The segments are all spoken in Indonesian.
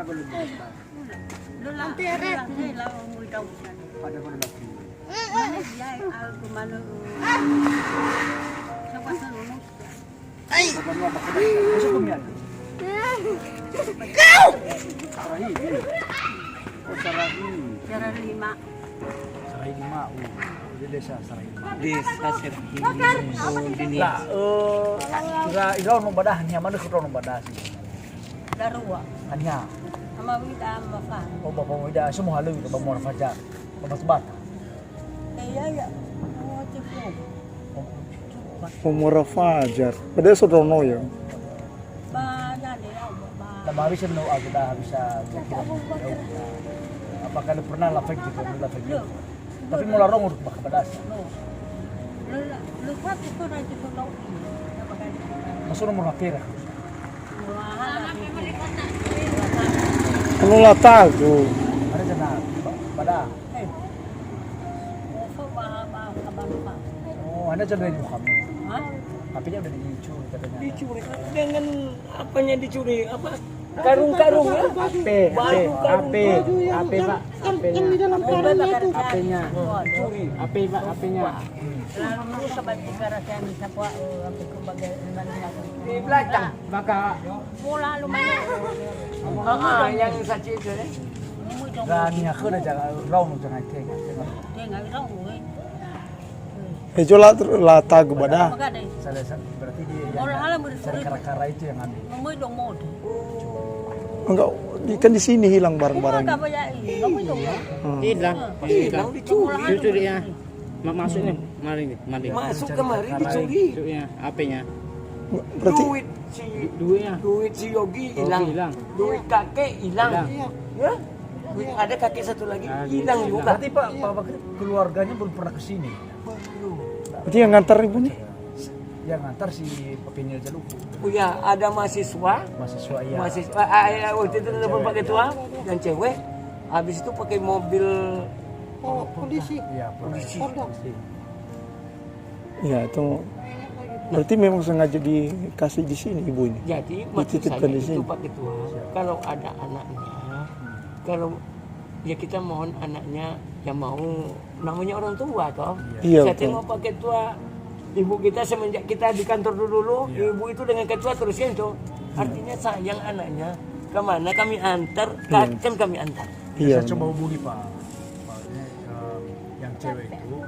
Mana belum dilepas? Lu nanti ada mau tahu kan. Pada mana lagi? Mana dia aku mana. Siapa sana? Kapan lu apa kena? Masuk kumian. Kau! Sarahi. Oh Sarahi. Cara 5. Sarahi 5. Di desa Sarahi. Desa Serhi. Oh, di Lah, kira iraw no badah nya mana kira no badah sih. Darua. Hanya. Sama kita apa? Oh bapak muda semua halu itu bamor fajar. Bapak bata. Ya. Oh, cukup. Umur Fajar. Pada Sodono ya. Banyak deh, Lama habis no aku dah bisa kira. Apakah lu pernah lafek juga lu lafek? Tapi mula rong urut baka badas. Lu kan itu nanti kau tahu. Masuk nomor kira. Ano latago? Ada jana pada. Oh, Anda jana di kamu. HP-nya udah dicuri katanya. Dicuri dengan apanya dicuri? Apa? Karung-karung ya? HP, Pak. HP-nya. Dicuri. Pak, HP-nya. Lalu sebab dikarakan siapa aku kebagai Di belakang. Maka mula lumayan. Yang saci itu ya. gani aku dah jaga raung jangan tengah. Tengah tahu. Ejo latago bada. Saya berarti dia Orang yang halam cari kara-kara itu yang ambil. Mau dong mau. Enggak, kan di sini hilang barang-barang. Enggak bayar ini. Kamu dong. Hilang, pasti hilang. Dicuri. Dicuri ya. Masuknya mari nih, mari. Masuk kemari dicuri. Dicuri HP-nya. Berarti Duit si Yogi hilang. Hilang. Duit kakek hilang. Ya? Duit ada kakek satu lagi hilang juga. Berarti Pak keluarganya belum pernah ke sini. berarti yang ngantar ibunya. Yang ngantar si Papinil Jaluku. Oh ya, ada mahasiswa. Mahasiswa iya. Mahasiswa waktu itu telepon pakai tua yang cewek. Habis itu pakai mobil Polisi. Iya, polisi. Ya itu berarti memang sengaja dikasih di sini ibunya. Jadi maksud Dititipkan saya di itu sini. Pak Ketua, kalau ada anaknya, kalau ya kita mohon anaknya yang mau, namanya orang tua toh. Iya, Saya betul. tengok Pak Ketua, ibu kita semenjak kita di kantor dulu, ibu itu dengan ketua terusnya itu. Artinya sayang anaknya, kemana kami antar, kan kami antar. Iya. Saya coba hubungi Pak. Paknya yang cewek itu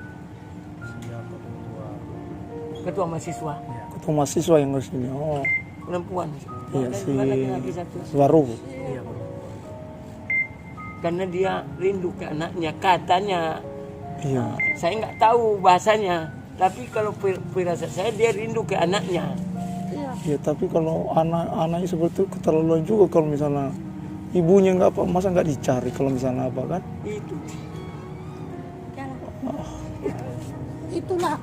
siapa Ketua mahasiswa, Ketua mahasiswa yang harus ini. Oh, perempuan. iya Dan si laki-laki satu. baru. Iya, Pak. Karena dia rindu ke anaknya, katanya. Iya. Saya nggak tahu bahasanya, tapi kalau firasat saya dia rindu ke anaknya. Ya tapi kalau anak-anaknya seperti itu keterlaluan juga kalau misalnya ibunya nggak apa, masa nggak dicari kalau misalnya apa kan? Itu. Itulah.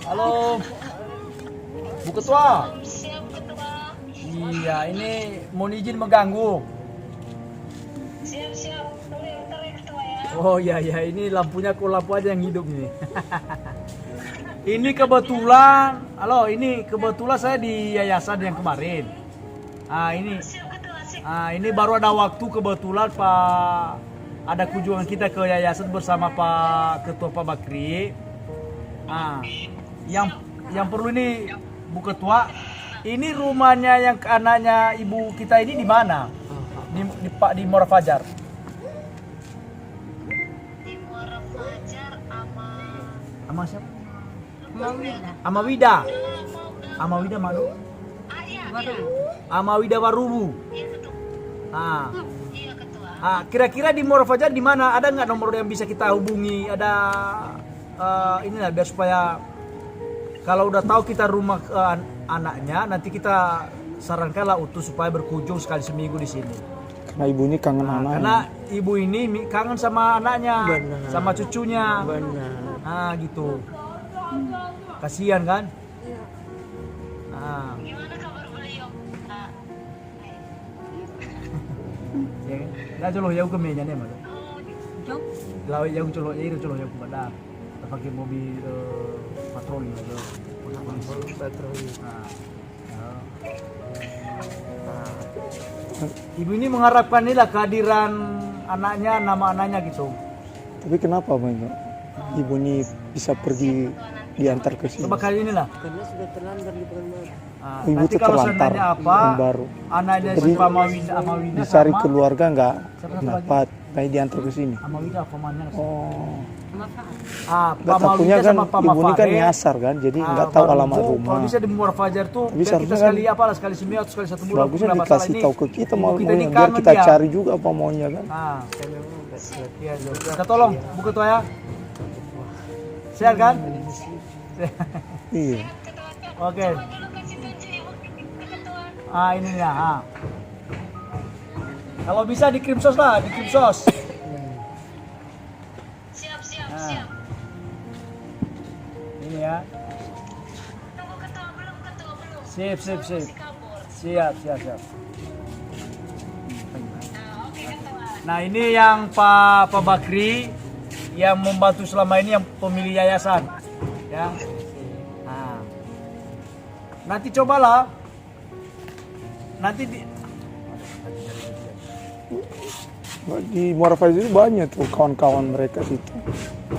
Halo. Bu Ketua. Iya, ini mau izin mengganggu. Siap-siap, bentar ya ketua ya. Oh iya, ini lampunya kok lampu aja yang hidup ini. Ini kebetulan, halo, ini kebetulan saya di yayasan yang kemarin. Ini, Siap ketua, siap. ini baru ada waktu kebetulan Pak, ada kunjungan kita ke yayasan bersama Pak Ketua Pak Bakri. Yang perlu ini Bu Ketua, ini rumahnya yang anaknya ibu kita ini di mana? Di Muara Fajar. Di Muara Fajar Sama siapa? Mawida. Amawida. Amawida Madu. iya, Amawida Warubu. iya ketua. Iya ketua. Kira-kira di Muara Fajar di mana? Ada nggak nomor yang bisa kita hubungi? Ada inilah biar supaya kalau udah tahu kita rumah anaknya, nanti kita sarankanlah untuk supaya berkunjung sekali seminggu di sini. Karena ibunya kangen anaknya. Karena ibu ini kangen sama anaknya, Benar. sama cucunya. Benar. Gitu. Kasihan kan? Gimana kabar beliau? Ya, dah jolo ya ke meja nih, Mas. Jom. Lawa yang colo itu colo yang kepada pakai mobil patroli gitu. Patroli. Ibu ini mengharapkan inilah kehadiran anaknya, nama anaknya gitu. Tapi kenapa Bang? Ibu ini bisa pergi diantar ke sini? Coba kali inilah. Karena sudah terlantar di Pekanbaru. Ibu Nanti tuh kalau terlantar seandainya di Pekanbaru. anaknya si Jadi, Amawina Dicari sama keluarga nggak Siapa satu dapat, kayak diantar ke sini. Amawina pamannya. Oh, Pak nggak takutnya Mawina kan sama Pak ibu ini kan Mafare. nyasar kan, jadi nggak tahu Baru alamat Bu, rumah. Kalau bisa di Muara Fajar tuh, Tapi biar kita seharusnya sekali kan apa lah, sekali seminggu atau sekali 1 bulan. Bagusnya punya masalah dikasih ini, tahu ke kita ibu mau kita ini biar kangen kita dia. cari juga apa maunya kan. Iya, kita tolong Bu Ketua ya. Sehat kan? Iya. Oke. Dulu kasih kunci ke ketua. Ini ya. Kalau bisa dikirim sos lah, dikirim sos. Siap, siap, Nah. siap. Ini ya. Tunggu ketua belum, ketua belum. Sip. Masih kabur. Siap. Nah, oke ketua. Nah, ini yang Pak Bakri yang membantu selama ini yang pemilik yayasan. Ya. Nah. Nanti cobalah. Nanti Di Muara Fajar itu banyak tuh kawan-kawan mereka situ.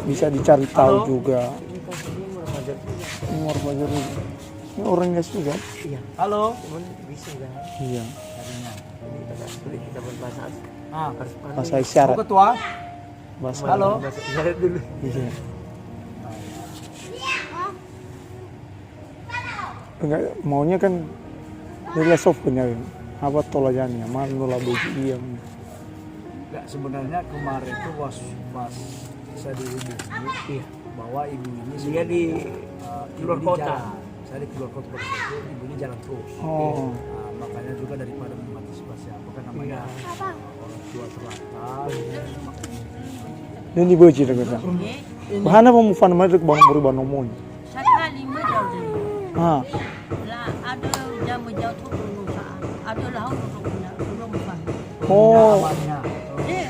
Bisa dicari tahu Halo? juga. Ini Muara Fajar juga. Ini orangnya juga. Iya, Halo. cuman bisa kan. Iya. Ini agak sulit kita berbahasa harus pandai. Bahasa Bu isyarat. Ketua. Bahasa. Halo. Bahasa isyarat dulu. Iya. Enggak, maunya kan nilai softnya apa tolajannya mana baju iya. Enggak, sebenarnya kemarin itu pas saya dihubungi bahwa ibu ini Dia di luar ibu ini kota. jalan. Saya di keluar kota pada saat itu ibu ini jalan terus. Oh. Nah, makanya juga daripada mengantisipasi apa kan namanya orang tua terlantar. Dan di baju juga. Bahana mau mufan mereka bang berubah nomor. Sekali mudah deh. Ah, Lah ada jamu jauh tu nusa. Ada lah belum faham. oh, Namanya.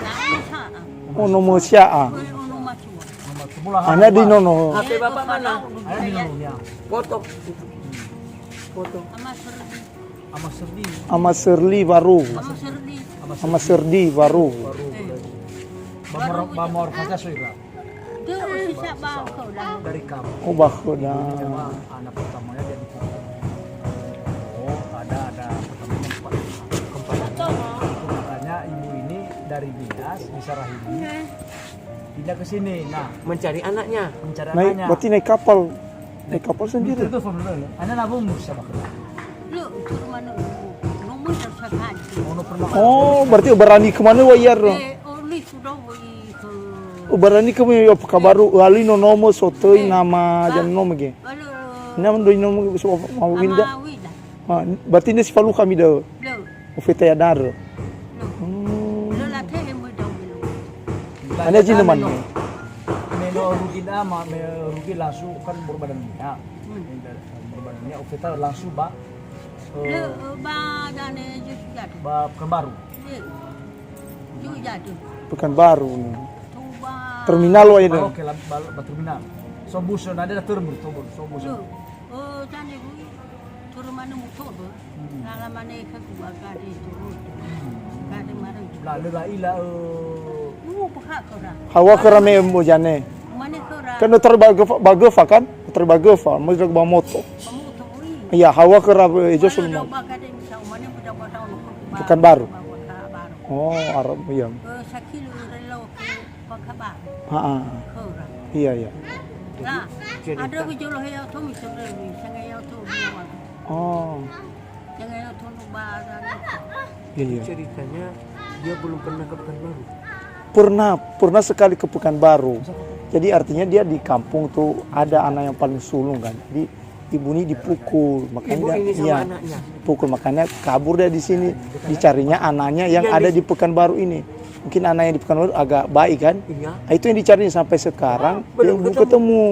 Lah nusa. oh nomor siapa? Ono macam. Nomor semula. Anda di nono. HP bapak mana? Ada di nomornya. Foto. Foto. Ama serdi. Sama Serdi. Sama Serli baru. Ama serdi. Sama Serdi baru. Bamor Fajar Suira. Dia usah bawa kau dah. Dari kamu. Oh bahuda. Sama anak pertamanya dia dipukul. Oh, ada pertamanya empat. Makanya ibu ini dari dinas di Sarahimi pindah ke sini. Nah, Mencari anaknya. mencari Naik, anaknya. berarti naik kapal. Naik kapal sendiri. Itu telepon dulu. Anda nabung siapa? Lu tur mana? Nomor dah sekali. Ono pernah. Oh, berarti berani kemana wayar? Oli sudah woi ke. Berani kemana ya kabaru ali no nomo sotoi nama jan nomo ge. Lalu Nama doi nomo so mau winda. ama wida. Ah, berarti ini sifalu kami dah. Lu. Ufita ya dar. Lu. Lu lah teh mu dah lu. Anda jin teman. Melo rugi dama, rugi langsung kan berbadan minyak. Berbadan minyak. Kita langsung Lu ba dane juga. bukan baru. Juga tu. Pekanbaru. Tuba. Terminal wa ini. Oke, terminal. Sobus ada terminal, sobus. Lu. Oh, tadi bu. Tur mana mu tu tu. Kalau mana ke gua kade turun. Kade marang. Lalu lah ila Buka kau dah. Hawa kerame mo jane. Mana kau dah? Kan terbagefa kan? Terbagefa, mo jog ba moto. Kamu tu ui. Iya, hawa kerab ejo sul Mana mo. dah kade misal mana budak budak lu. Pekanbaru. Baru. Oh, Arab iya. Sakil relo ke pakabar. Heeh. Kau dah. Iya, iya. Nah, ada bijolo ya tu misal ni sangai ya tu biar. Oh, Sangai ya tu nubar. iya. Ceritanya dia belum pernah ke Pekanbaru. Pernah sekali ke Pekanbaru. Jadi artinya dia di kampung tuh ada anak yang paling sulung kan. Jadi ibu ini dipukul, makanya Ibu ini sama iya, anaknya. pukul makanya kabur dia di sini. Dicarinya anaknya yang ada di Pekanbaru ini. Mungkin anaknya di Pekanbaru agak baik kan. Iya. Nah, itu yang dicari sampai sekarang dia belum belum ketemu.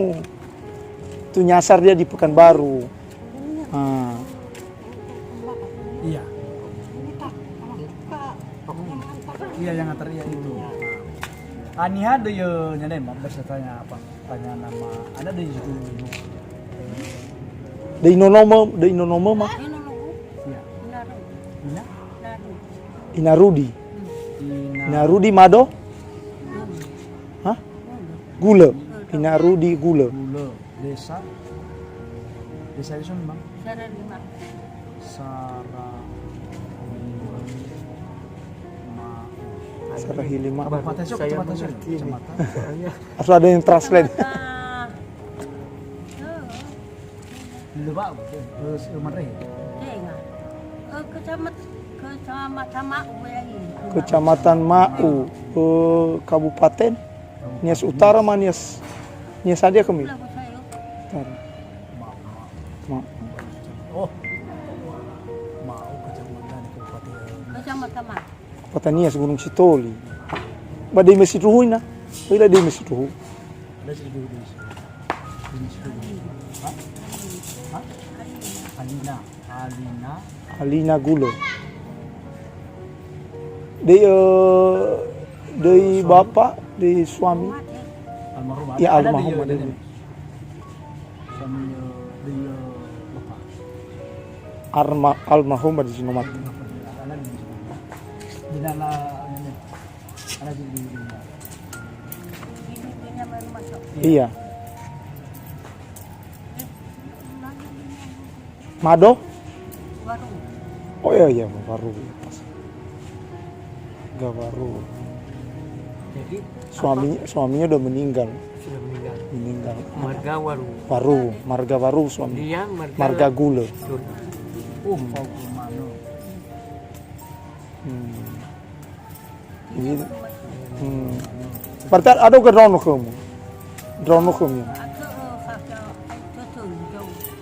Tuh nyasar dia di Pekanbaru. Ah, iya. Iya yang antar iya itu. Ani ada ya nyane mbak bersertanya apa? Tanya nama. Ada di situ. Dari nonomo mah. Ini nunggu. Iya. Naru. Iya. Naru. Inarudi. Inarudi Mado? Hah? Gula. Inarudi Gula. Gula. Desa itu memang Sara lima. Sarahilima. Kabupaten Sok, Saya Kecamatan Sok. mengerti ini. Kecamatan. Soalnya Harus ada yang translate. Lebak, terus Mare. Tengah. Kecamatan Mau lagi. Kecamatan Mau. Kabupaten Nias Utara mah Nias aja kami. Lagu saya. Utara. Mau. Oh, mau kecamatan kabupaten. Kecamatan Mau. Kabupaten Nias Gunung Sitoli. Badai Masjid Ruhu na. Bila di Masjid Ruhu. Ada sih dulu. Hah? Hah? Alina. Gula. Dari bapak, dari suami. Almarhum. Ya, Ada almarhum dia, ada. Suami bapak. Almarhum ada di sini mati. Anak di sini. Di nana ini. Anak di sini. Bininya baru masuk. Iya. Mado? Baru. Oh iya baru. Gak baru. jadi Suaminya udah meninggal. sudah meninggal. Meninggal. Marga Marga baru suami. dia Marga Gula. Kau kemana? Ini. Berarti ada ke drone kamu? Drone kamu. Aku fakir itu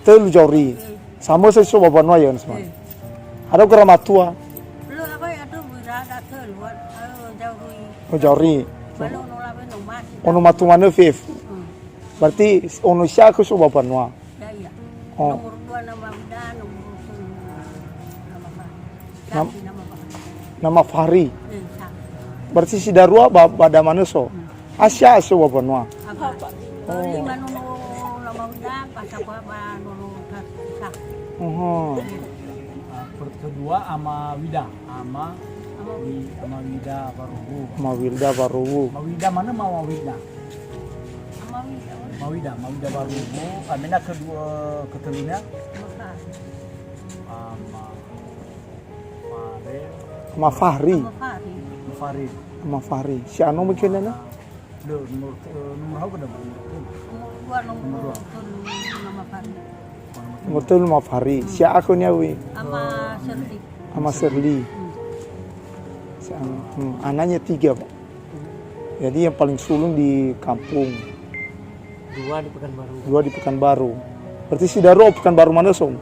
Telu jori. Sama saya coba banwa ya semua. Ada ke Ramatua? lu apa ya tuh berada keluar jauh Oh jori. baru nolak nomad Ono matu mana Fif? Berarti ono siya ko coba banwa. ya Oh. nomor 2 nama Bida nomor 1 nama Nam- nama Nama Fahri. sa Berarti si Darua pada mana so? Asya coba banwa. apa lima nomor nama Bida pas apa nomor sa Kedua ama Wida, ama Wida Barugu. Mawilda Baruwu. Mawida mana mau Mawida? sama Bida Mawida Barugu. Amina kedua ketelunya ama Sama Fahri. Fahri Sama Fahri. Si Ano mungkin na? nomor apa dah? nomor 2 nama Fahri Betul sama Fahri. Si aku ni awi. sama Serti Sama Serli. Si Ano. Anaknya 3 Pak. Jadi yang paling sulung di kampung. 2 di Pekanbaru. 2 di Pekanbaru. Berarti si Darua Pekanbaru mana song?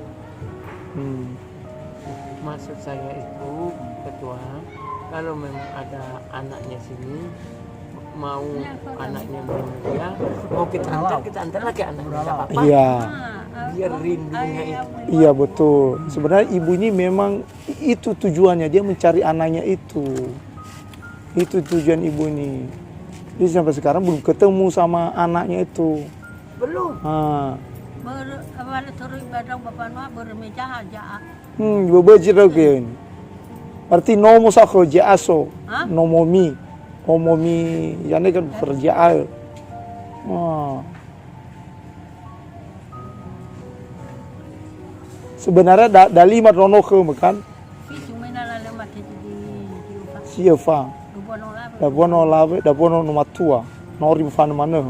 Maksud saya itu ketua, kalau memang ada anaknya sini mau anaknya dia mau kita antar lagi anaknya nggak apa-apa. Iya. Biar rindunya itu. Iya betul. Sebenarnya ibu ini memang itu tujuannya, dia mencari anaknya itu. Itu tujuan ibu ini. Jadi sampai sekarang belum ketemu sama anaknya itu. Belum. Awal turun badang bapak Noah bermeja aja. Beberapa lagi. Berarti nomo sa kerja aso, Hah? nomomi, yani kan kerja. Sebenarnya da 5 rono ke kan? Fisu mena la lema di upa. Siapa? Dubo no labe. Da bono no matua. Nori mfano mana?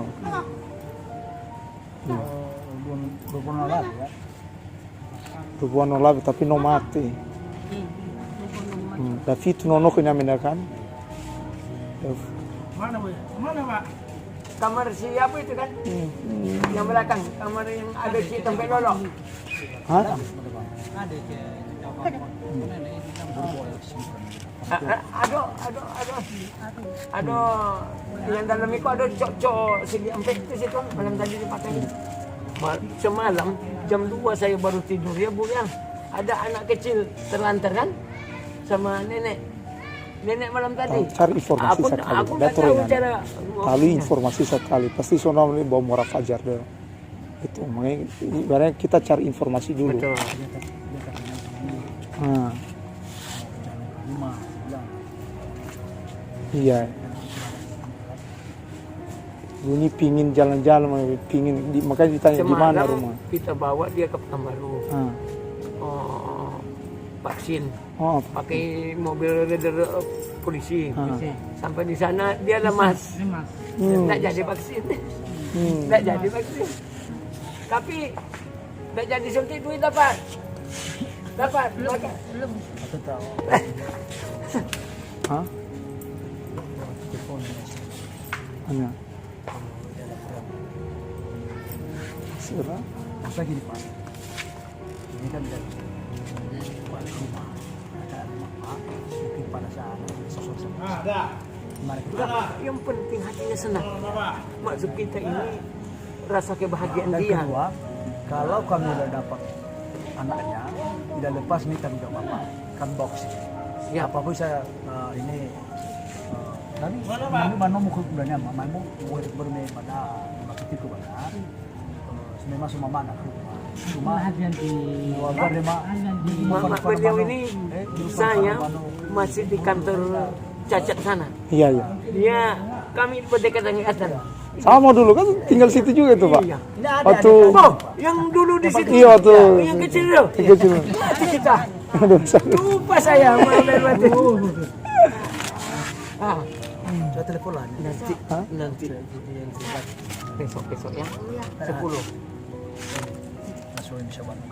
Berpuluh lagi ya. Dubo no labe tapi no mati. Da fitu nono ke nyamena kan? Mana Pak? Kamar siapa itu kan? Yang belakang, kamar yang ada si tempat lolo. Hah? Aduh, yang dalam itu ada cok-cok segi empek itu situ malam tadi dipakai. Semalam jam 2 saya baru tidur ya Bu yang ada anak kecil terlantar kan sama nenek. Nenek malam tadi. Cari informasi sekali. Aku nggak tahu cara. Kali informasi sekali. Pasti sono ini bawa muara fajar deh. Itu makanya ibaratnya kita cari informasi dulu. Betul. Nah, Iya. Bunyi pingin jalan-jalan, makanya ditanya di mana Semalam rumah. kita bawa dia ke Pekanbaru. Ah. Vaksin Oh, pakai mobil rider polisi. Ah. Sampai di sana dia lemas. Tidak jadi vaksin. Tidak jadi vaksin. Tapi tidak jadi suntik duit dapat. Maka Hah? Mana? Serah? Masa gini Pak, ini kan dari balik rumah, ada rumah mungkin pada saat sosok mari kita yang penting hatinya senang. Maksud kita ini rasa kebahagiaan dan dia. kedua, kalau kami udah dapat anaknya, tidak lepas nih tanggung jawab Bapak, kan box. Ya. Apapun saya ini tapi mana mau kegunaannya, mau bermain pada maksud itu benar. Memang semua mana cuma di Mama beliau ini saya masih di kantor cacat sana. Iya, iya. Dia kami berdekatan. Sama dulu kan tinggal situ juga tuh, Pak. Iya. Waktu Oh, yang dulu di situ. Iya, waktu Yang kecil itu. kecil. Hati kita. Aduh, sorry. Lupa saya saya telepon lah nanti besok ya 10. langsung bisa bantu.